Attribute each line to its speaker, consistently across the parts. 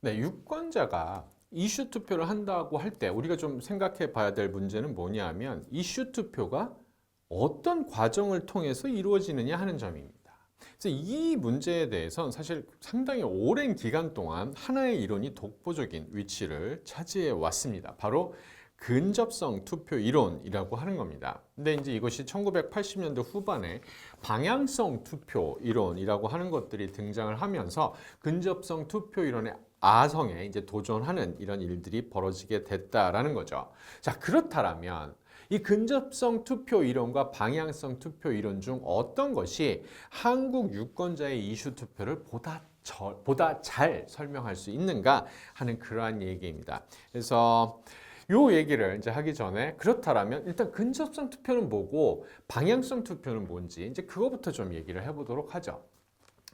Speaker 1: 네, 유권자가 이슈 투표를 한다고 할 때 우리가 좀 생각해 봐야 될 문제는 뭐냐면 이슈 투표가 어떤 과정을 통해서 이루어지느냐 하는 점입니다. 그래서 이 문제에 대해서는 사실 상당히 오랜 기간 동안 하나의 이론이 독보적인 위치를 차지해 왔습니다. 바로 근접성 투표 이론이라고 하는 겁니다. 근데 이제 이것이 1980년대 후반에 방향성 투표 이론이라고 하는 것들이 등장을 하면서 근접성 투표 이론의 아성에 이제 도전하는 이런 일들이 벌어지게 됐다라는 거죠. 자, 그렇다면 이 근접성 투표 이론과 방향성 투표 이론 중 어떤 것이 한국 유권자의 이슈 투표를 보다 잘 설명할 수 있는가 하는 그러한 얘기입니다. 그래서 요 얘기를 이제 하기 전에 그렇다면 일단 근접성 투표는 뭐고 방향성 투표는 뭔지 이제 그거부터 좀 얘기를 해보도록 하죠.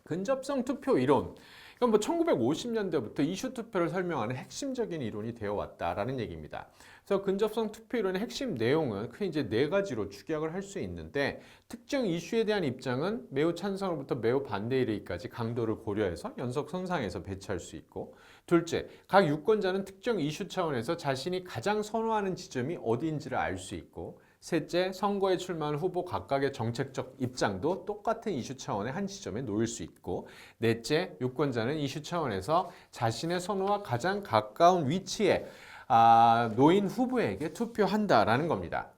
Speaker 1: 근접성 투표 이론. 그럼 뭐 1950년대부터 이슈 투표를 설명하는 핵심적인 이론이 되어 왔다라는 얘기입니다. 그래서 근접성 투표 이론의 핵심 내용은 크게 이제 네 가지로 축약을 할 수 있는데 특정 이슈에 대한 입장은 매우 찬성으로부터 매우 반대 이르기까지 강도를 고려해서 연속선상에서 배치할 수 있고 둘째, 각 유권자는 특정 이슈 차원에서 자신이 가장 선호하는 지점이 어디인지를 알 수 있고 셋째, 선거에 출마한 후보 각각의 정책적 입장도 똑같은 이슈 차원의 한 지점에 놓일 수 있고 넷째, 유권자는 이슈 차원에서 자신의 선호와 가장 가까운 위치에 놓인 후보에게 투표한다라는 겁니다.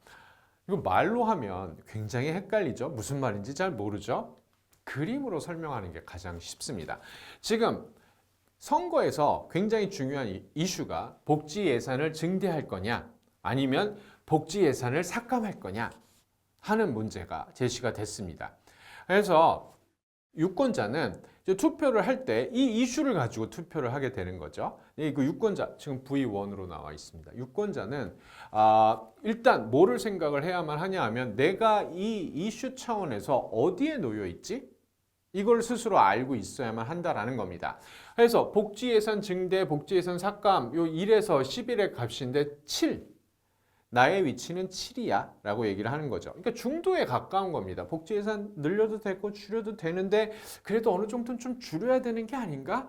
Speaker 1: 이거 말로 하면 굉장히 헷갈리죠? 무슨 말인지 잘 모르죠? 그림으로 설명하는 게 가장 쉽습니다. 지금 선거에서 굉장히 중요한 이슈가 복지 예산을 증대할 거냐 아니면 복지 예산을 삭감할 거냐 하는 문제가 제시가 됐습니다. 그래서 유권자는 투표를 할 때 이 이슈를 가지고 투표를 하게 되는 거죠. 그 유권자, 지금 V1으로 나와 있습니다. 유권자는 일단 뭐를 생각을 해야만 하냐 하면 내가 이 이슈 차원에서 어디에 놓여 있지? 이걸 스스로 알고 있어야만 한다라는 겁니다. 그래서 복지 예산 증대, 복지 예산 삭감 요 1에서 11의 값인데 7. 나의 위치는 7이야 라고 얘기를 하는 거죠. 그러니까 중도에 가까운 겁니다. 복지 예산 늘려도 되고 줄여도 되는데 그래도 어느 정도는 좀 줄여야 되는 게 아닌가?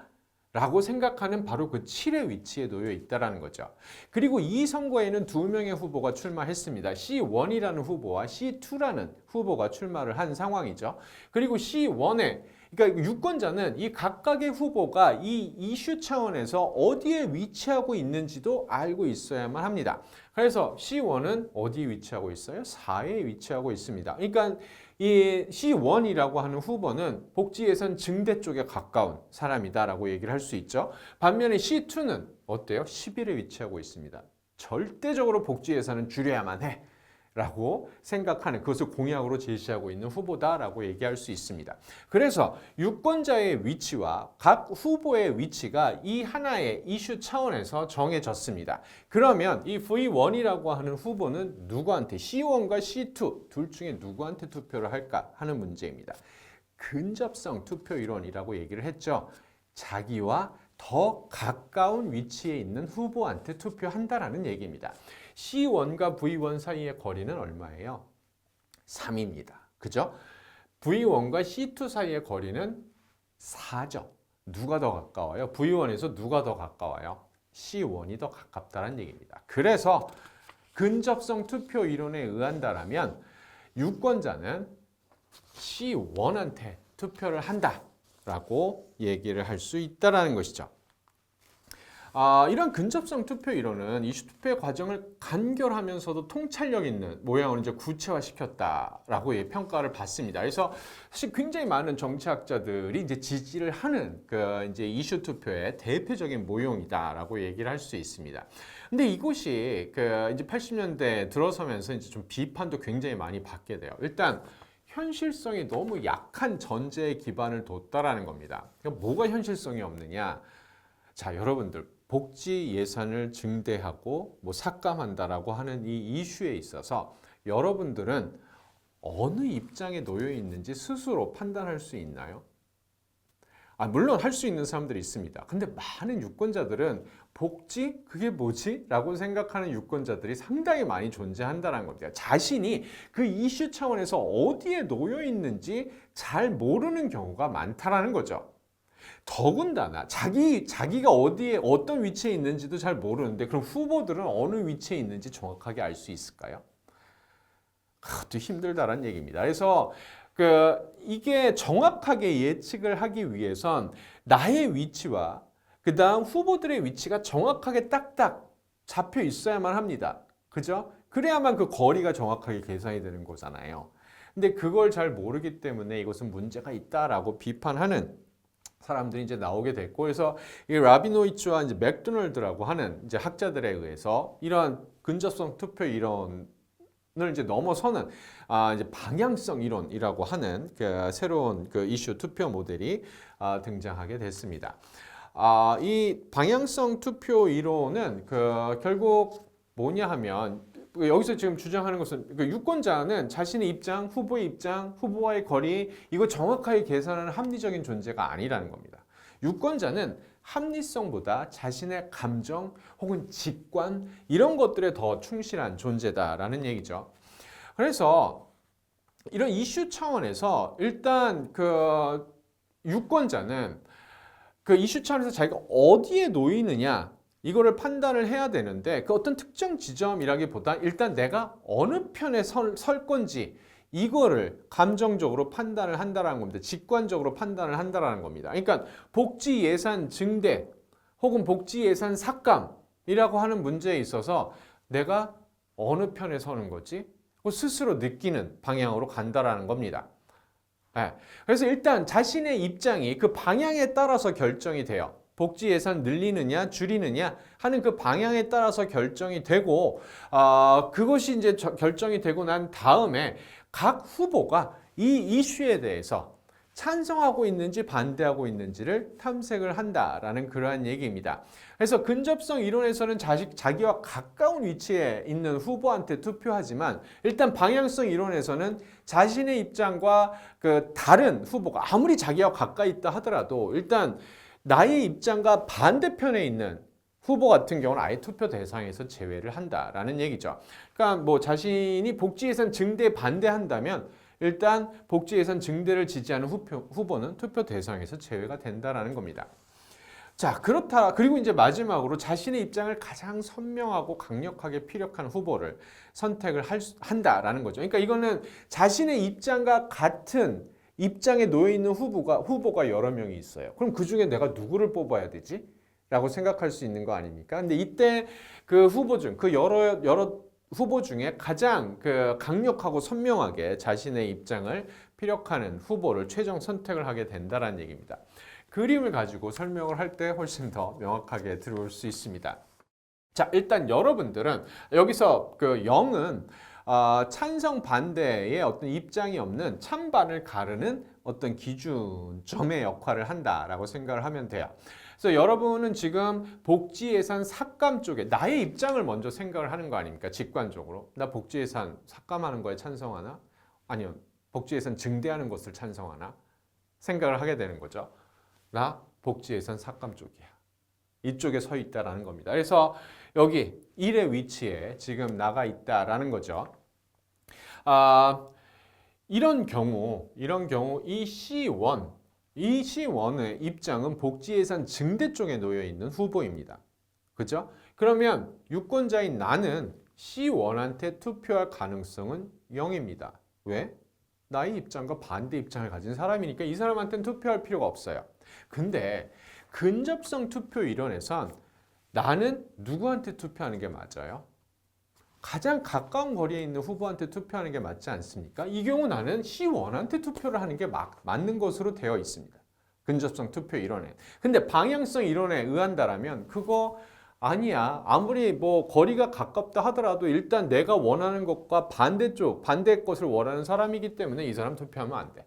Speaker 1: 라고 생각하는 바로 그 7의 위치에 놓여 있다는 거죠. 그리고 이 선거에는 두 명의 후보가 출마했습니다. C1이라는 후보와 C2라는 후보가 출마를 한 상황이죠. 그리고 C1에 그러니까 유권자는 이 각각의 후보가 이 이슈 차원에서 어디에 위치하고 있는지도 알고 있어야만 합니다. 그래서 C1은 어디에 위치하고 있어요? 4에 위치하고 있습니다. 그러니까 이 C1이라고 하는 후보는 복지 예산 증대 쪽에 가까운 사람이다라고 얘기를 할 수 있죠. 반면에 C2는 어때요? 11에 위치하고 있습니다. 절대적으로 복지 예산은 줄여야만 해. 라고 생각하는 그것을 공약으로 제시하고 있는 후보다라고 얘기할 수 있습니다. 그래서 유권자의 위치와 각 후보의 위치가 이 하나의 이슈 차원에서 정해졌습니다. 그러면 이 V1이라고 하는 후보는 누구한테 C1과 C2 둘 중에 누구한테 투표를 할까 하는 문제입니다. 근접성 투표 이론이라고 얘기를 했죠. 자기와 더 가까운 위치에 있는 후보한테 투표한다라는 얘기입니다. C1과 V1 사이의 거리는 얼마예요? 3입니다. 그죠? V1과 C2 사이의 거리는 4죠. 누가 더 가까워요? V1에서 누가 더 가까워요? C1이 더 가깝다는 얘기입니다. 그래서 근접성 투표 이론에 의한다라면 유권자는 C1한테 투표를 한다라고 얘기를 할 수 있다는 것이죠. 이런 근접성 투표 이론은 이슈 투표의 과정을 간결하면서도 통찰력 있는 모양으로 이제 구체화시켰다라고 평가를 받습니다. 그래서 사실 굉장히 많은 정치학자들이 이제 지지를 하는 그 이제 이슈 투표의 대표적인 모형이다라고 얘기를 할 수 있습니다. 근데 이것이 그 이제 80년대 들어서면서 이제 좀 비판도 굉장히 많이 받게 돼요. 일단 현실성이 너무 약한 전제에 기반을 뒀다라는 겁니다. 그러니까 뭐가 현실성이 없느냐? 자, 여러분들 복지 예산을 증대하고 뭐 삭감한다라고 하는 이 이슈에 있어서 여러분들은 어느 입장에 놓여 있는지 스스로 판단할 수 있나요? 물론 할 수 있는 사람들이 있습니다. 근데 많은 유권자들은 복지? 그게 뭐지? 라고 생각하는 유권자들이 상당히 많이 존재한다는 겁니다. 자신이 그 이슈 차원에서 어디에 놓여 있는지 잘 모르는 경우가 많다라는 거죠. 더군다나 자기가 어디에 어떤 위치에 있는지도 잘 모르는데 그럼 후보들은 어느 위치에 있는지 정확하게 알 수 있을까요? 그것도 힘들다란 얘기입니다. 그래서 이게 정확하게 예측을 하기 위해선 나의 위치와 그 다음 후보들의 위치가 정확하게 딱딱 잡혀 있어야만 합니다. 그죠? 그래야만 그 거리가 정확하게 계산이 되는 거잖아요. 근데 그걸 잘 모르기 때문에 이것은 문제가 있다라고 비판하는 사람들이 이제 나오게 됐고, 그래서 이 라비노이츠와 이제 맥도널드라고 하는 이제 학자들에 의해서 이러한 근접성 투표 이론을 이제 넘어서는 이제 방향성 이론이라고 하는 그 새로운 그 이슈 투표 모델이 등장하게 됐습니다. 이 방향성 투표 이론은 결국 뭐냐 하면 여기서 지금 주장하는 것은 유권자는 자신의 입장, 후보의 입장, 후보와의 거리 이거 정확하게 계산하는 합리적인 존재가 아니라는 겁니다. 유권자는 합리성보다 자신의 감정 혹은 직관 이런 것들에 더 충실한 존재다라는 얘기죠. 그래서 이런 이슈 차원에서 일단 유권자는 이슈 차원에서 자기가 어디에 놓이느냐 이거를 판단을 해야 되는데 그 어떤 특정 지점이라기보다 일단 내가 어느 편에 설 건지 이거를 감정적으로 판단을 한다라는 겁니다. 직관적으로 판단을 한다라는 겁니다. 그러니까 복지 예산 증대 혹은 복지 예산 삭감이라고 하는 문제에 있어서 내가 어느 편에 서는 거지? 스스로 느끼는 방향으로 간다라는 겁니다. 네. 그래서 일단 자신의 입장이 그 방향에 따라서 결정이 돼요. 복지 예산 늘리느냐 줄이느냐 하는 그 방향에 따라서 결정이 되고 그것이 이제 결정이 되고 난 다음에 각 후보가 이 이슈에 대해서 찬성하고 있는지 반대하고 있는지를 탐색을 한다라는 그러한 얘기입니다. 그래서 근접성 이론에서는 자기와 가까운 위치에 있는 후보한테 투표하지만 일단 방향성 이론에서는 자신의 입장과 그 다른 후보가 아무리 자기와 가까이 있다 하더라도 일단 나의 입장과 반대편에 있는 후보 같은 경우는 아예 투표 대상에서 제외를 한다라는 얘기죠. 그러니까 뭐 자신이 복지 예산 증대에 반대한다면 일단 복지 예산 증대를 지지하는 후보는 투표 대상에서 제외가 된다라는 겁니다. 자, 그렇다. 그리고 이제 마지막으로 자신의 입장을 가장 선명하고 강력하게 피력한 후보를 선택을 한다라는 거죠. 그러니까 이거는 자신의 입장과 같은 입장에 놓여 있는 후보가 여러 명이 있어요. 그럼 그 중에 내가 누구를 뽑아야 되지? 라고 생각할 수 있는 거 아닙니까? 근데 이때 그 후보 중, 여러 후보 중에 가장 강력하고 선명하게 자신의 입장을 피력하는 후보를 최종 선택을 하게 된다는 얘기입니다. 그림을 가지고 설명을 할 때 훨씬 더 명확하게 들어올 수 있습니다. 자, 일단 여러분들은 여기서 0은 찬성 반대의 어떤 입장이 없는 찬반을 가르는 어떤 기준점의 역할을 한다라고 생각을 하면 돼요. 그래서 여러분은 지금 복지 예산 삭감 쪽에 나의 입장을 먼저 생각을 하는 거 아닙니까? 직관적으로. 나 복지 예산 삭감하는 거에 찬성하나? 아니면 복지 예산 증대하는 것을 찬성하나? 생각을 하게 되는 거죠. 나 복지 예산 삭감 쪽이야. 이쪽에 서 있다라는 겁니다. 그래서 여기 1의 위치에 지금 나가 있다라는 거죠. 이런 경우 이 C1의 입장은 복지 예산 증대 쪽에 놓여 있는 후보입니다. 그죠? 그러면 유권자인 나는 C1한테 투표할 가능성은 0입니다. 왜? 나의 입장과 반대 입장을 가진 사람이니까 이 사람한테는 투표할 필요가 없어요. 근데 근접성 투표 이론에선 나는 누구한테 투표하는 게 맞아요? 가장 가까운 거리에 있는 후보한테 투표하는 게 맞지 않습니까? 이 경우 나는 C1한테 투표를 하는 게 맞는 것으로 되어 있습니다. 근접성 투표 이론에. 근데 방향성 이론에 의한다라면 그거 아니야. 아무리 뭐 거리가 가깝다 하더라도 일단 내가 원하는 것과 반대 것을 원하는 사람이기 때문에 이 사람 투표하면 안 돼.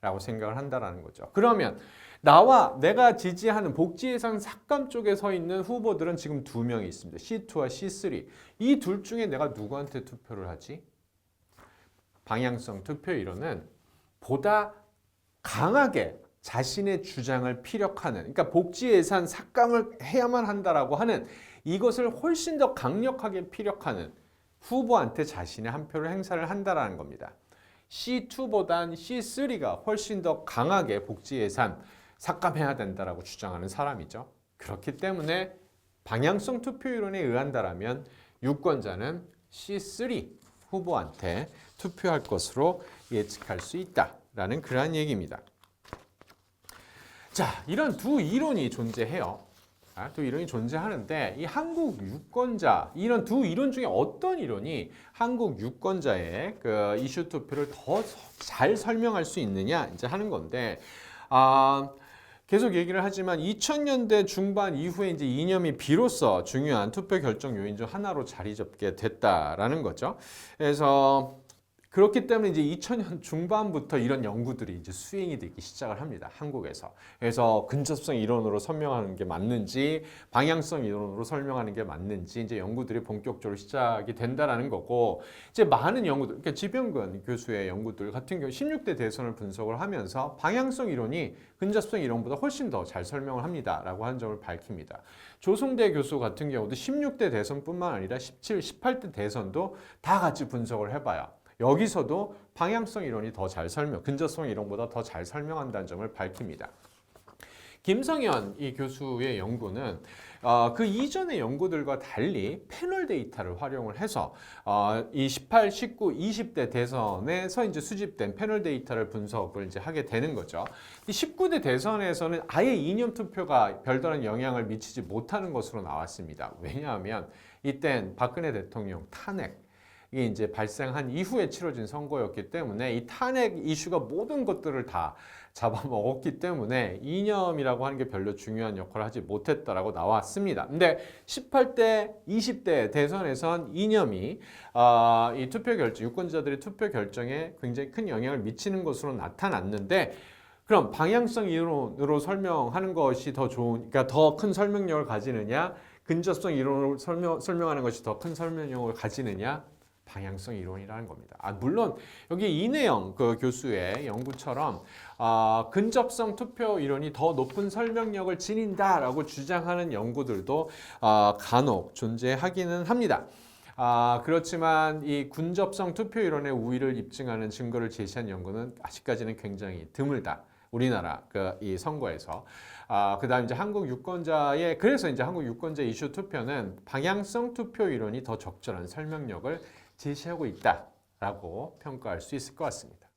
Speaker 1: 라고 생각을 한다라는 거죠. 그러면 나와 내가 지지하는 복지 예산 삭감 쪽에 서 있는 후보들은 지금 2명이 있습니다. C2와 C3. 이 둘 중에 내가 누구한테 투표를 하지? 방향성 투표 이론은 보다 강하게 자신의 주장을 피력하는, 그러니까 복지 예산 삭감을 해야만 한다라고 하는 이것을 훨씬 더 강력하게 피력하는 후보한테 자신의 한 표를 행사를 한다라는 겁니다. C2보단 C3가 훨씬 더 강하게 복지 예산 삭감해야 된다라고 주장하는 사람이죠. 그렇기 때문에 방향성 투표 이론에 의한다라면 유권자는 C3 후보한테 투표할 것으로 예측할 수 있다라는 그러한 얘기입니다. 자, 이런 두 이론이 존재해요. 두 이론이 존재하는데 이 한국 유권자 이런 두 이론 중에 어떤 이론이 한국 유권자의 그 이슈 투표를 더 잘 설명할 수 있느냐 이제 하는 건데 계속 얘기를 하지만 2000년대 중반 이후에 이제 이념이 비로소 중요한 투표 결정 요인 중 하나로 자리 잡게 됐다라는 거죠. 그래서 그렇기 때문에 이제 2000년 중반부터 이런 연구들이 이제 수행이 되기 시작을 합니다. 한국에서. 그래서 근접성 이론으로 설명하는 게 맞는지, 방향성 이론으로 설명하는 게 맞는지 이제 연구들이 본격적으로 시작이 된다라는 거고, 이제 많은 연구들, 그러니까 지병근 교수의 연구들 같은 경우 16대 대선을 분석을 하면서 방향성 이론이 근접성 이론보다 훨씬 더 잘 설명을 합니다라고 하는 점을 밝힙니다. 조성대 교수 같은 경우도 16대 대선뿐만 아니라 17, 18대 대선도 다 같이 분석을 해봐요. 여기서도 방향성 이론이 더 잘 근접성 이론보다 더 잘 설명한다는 점을 밝힙니다. 김성현 이 교수의 연구는 그 이전의 연구들과 달리 패널 데이터를 활용을 해서 이 18, 19, 20대 대선에서 이제 수집된 패널 데이터를 분석을 이제 하게 되는 거죠. 이 19대 대선에서는 아예 이념 투표가 별다른 영향을 미치지 못하는 것으로 나왔습니다. 왜냐하면 이땐 박근혜 대통령 탄핵 이게 이제 발생한 이후에 치러진 선거였기 때문에 이 탄핵 이슈가 모든 것들을 다 잡아먹었기 때문에 이념이라고 하는 게 별로 중요한 역할을 하지 못했다라고 나왔습니다. 근데 18대, 20대 대선에선 이념이 이 투표 결정, 유권자들의 투표 결정에 굉장히 큰 영향을 미치는 것으로 나타났는데 그럼 방향성 이론으로 설명하는 것이 더 좋은, 그러니까 더 큰 설명력을 가지느냐, 근접성 이론으로 설명하는 것이 더 큰 설명력을 가지느냐? 방향성 이론이라는 겁니다. 물론 여기 이내영 그 교수의 연구처럼 근접성 투표 이론이 더 높은 설명력을 지닌다라고 주장하는 연구들도 간혹 존재하기는 합니다. 그렇지만 이 근접성 투표 이론의 우위를 입증하는 증거를 제시한 연구는 아직까지는 굉장히 드물다. 우리나라 이 선거에서 그다음 이제 한국 유권자의 그래서 이제 한국 유권자 이슈 투표는 방향성 투표 이론이 더 적절한 설명력을 제시하고 있다라고 평가할 수 있을 것 같습니다.